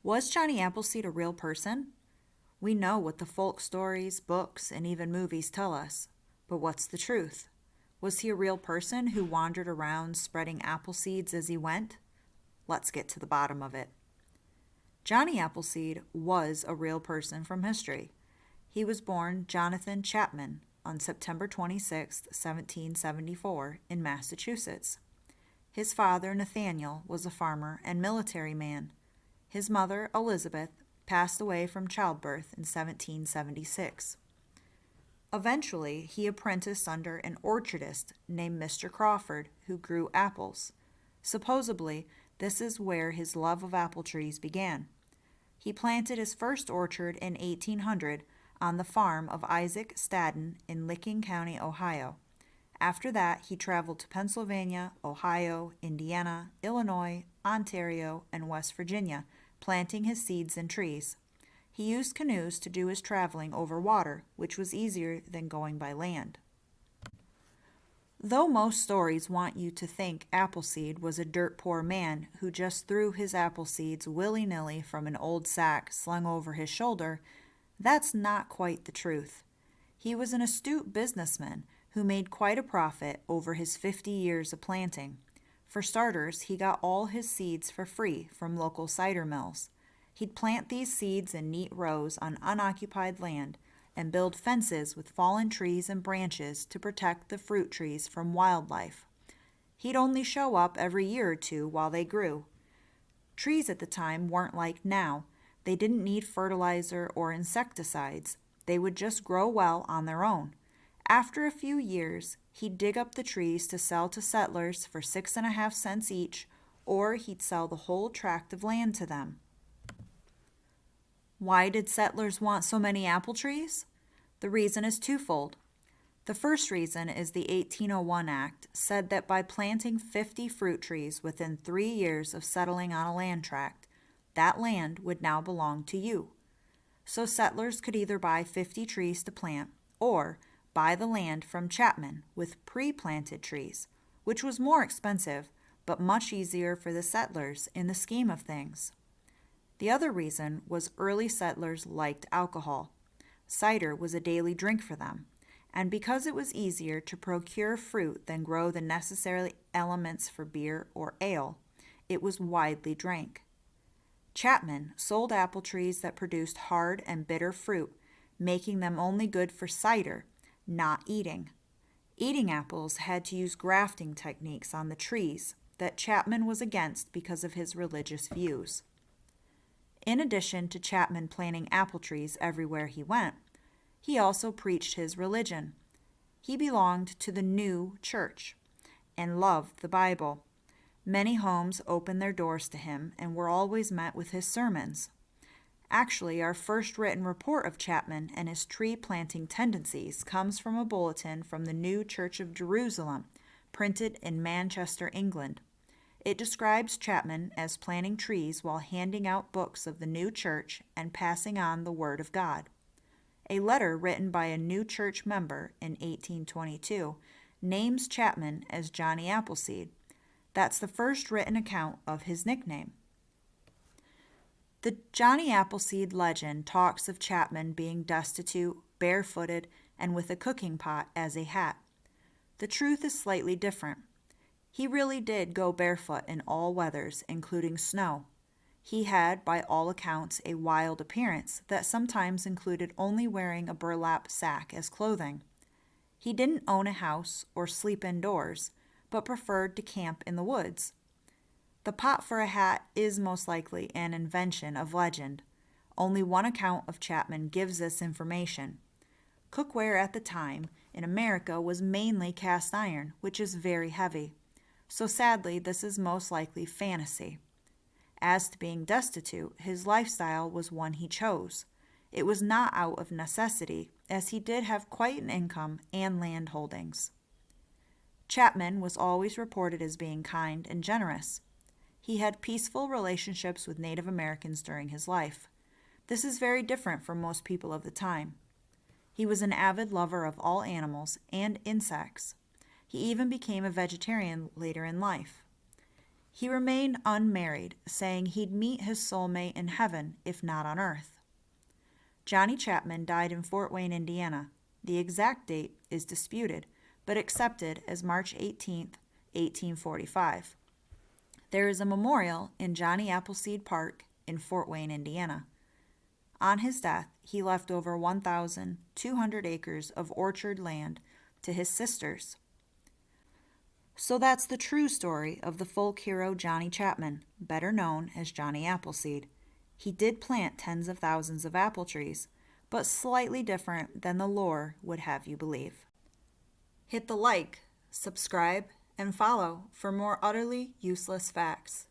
Was Johnny Appleseed a real person? We know what the folk stories, books, and even movies tell us. But what's the truth? Was he a real person who wandered around spreading apple seeds as he went? Let's get to the bottom of it. Johnny Appleseed was a real person from history. He was born Jonathan Chapman on September 26, 1774, in Massachusetts. His father, Nathaniel, was a farmer and military man. His mother, Elizabeth, passed away from childbirth in 1776. Eventually, he apprenticed under an orchardist named Mr. Crawford, who grew apples. Supposedly, this is where his love of apple trees began. He planted his first orchard in 1800 on the farm of Isaac Stadden in Licking County, Ohio. After that, he traveled to Pennsylvania, Ohio, Indiana, Illinois, Ontario, and West Virginia, planting his seeds and trees. He used canoes to do his traveling over water, which was easier than going by land. Though most stories want you to think Appleseed was a dirt-poor man who just threw his apple seeds willy-nilly from an old sack slung over his shoulder, that's not quite the truth. He was an astute businessman who made quite a profit over his 50 years of planting. For starters, he got all his seeds for free from local cider mills. He'd plant these seeds in neat rows on unoccupied land and build fences with fallen trees and branches to protect the fruit trees from wildlife. He'd only show up every year or two while they grew. Trees at the time weren't like now. They didn't need fertilizer or insecticides. They would just grow well on their own. After a few years, he'd dig up the trees to sell to settlers for 6.5 cents each, or he'd sell the whole tract of land to them. Why did settlers want so many apple trees? The reason is twofold. The first reason is the 1801 Act said that by planting 50 fruit trees within 3 years of settling on a land tract, that land would now belong to you. So settlers could either buy 50 trees to plant or buy the land from Chapman with pre-planted trees, which was more expensive but much easier for the settlers in the scheme of things. The other reason was early settlers liked alcohol. Cider was a daily drink for them, and because it was easier to procure fruit than grow the necessary elements for beer or ale, it was widely drank. Chapman sold apple trees that produced hard and bitter fruit, making them only good for cider, not eating. Eating apples had to use grafting techniques on the trees that Chapman was against because of his religious views. In addition to Chapman planting apple trees everywhere he went, he also preached his religion. He belonged to the New Church and loved the Bible. Many homes opened their doors to him and were always met with his sermons. Actually, our first written report of Chapman and his tree planting tendencies comes from a bulletin from the New Church of Jerusalem, printed in Manchester, England. It describes Chapman as planting trees while handing out books of the new church and passing on the Word of God. A letter written by a new church member in 1822 names Chapman as Johnny Appleseed. That's the first written account of his nickname. The Johnny Appleseed legend talks of Chapman being destitute, barefooted, and with a cooking pot as a hat. The truth is slightly different. He really did go barefoot in all weathers, including snow. He had, by all accounts, a wild appearance that sometimes included only wearing a burlap sack as clothing. He didn't own a house or sleep indoors, but preferred to camp in the woods. The pot for a hat is most likely an invention of legend. Only one account of Chapman gives this information. Cookware at the time in America was mainly cast iron, which is very heavy. So sadly, this is most likely fantasy. As to being destitute, his lifestyle was one he chose. It was not out of necessity, as he did have quite an income and land holdings. Chapman was always reported as being kind and generous. He had peaceful relationships with Native Americans during his life. This is very different from most people of the time. He was an avid lover of all animals and insects. He even became a vegetarian later in life. He remained unmarried, saying he'd meet his soulmate in heaven if not on earth. Johnny Chapman died in Fort Wayne, Indiana. The exact date is disputed, but accepted as March 18, 1845. There is a memorial in Johnny Appleseed Park in Fort Wayne, Indiana. On his death, he left over 1,200 acres of orchard land to his sisters. So that's the true story of the folk hero Johnny Chapman, better known as Johnny Appleseed. He did plant tens of thousands of apple trees, but slightly different than the lore would have you believe. Hit the like, subscribe, and follow for more utterly useless facts.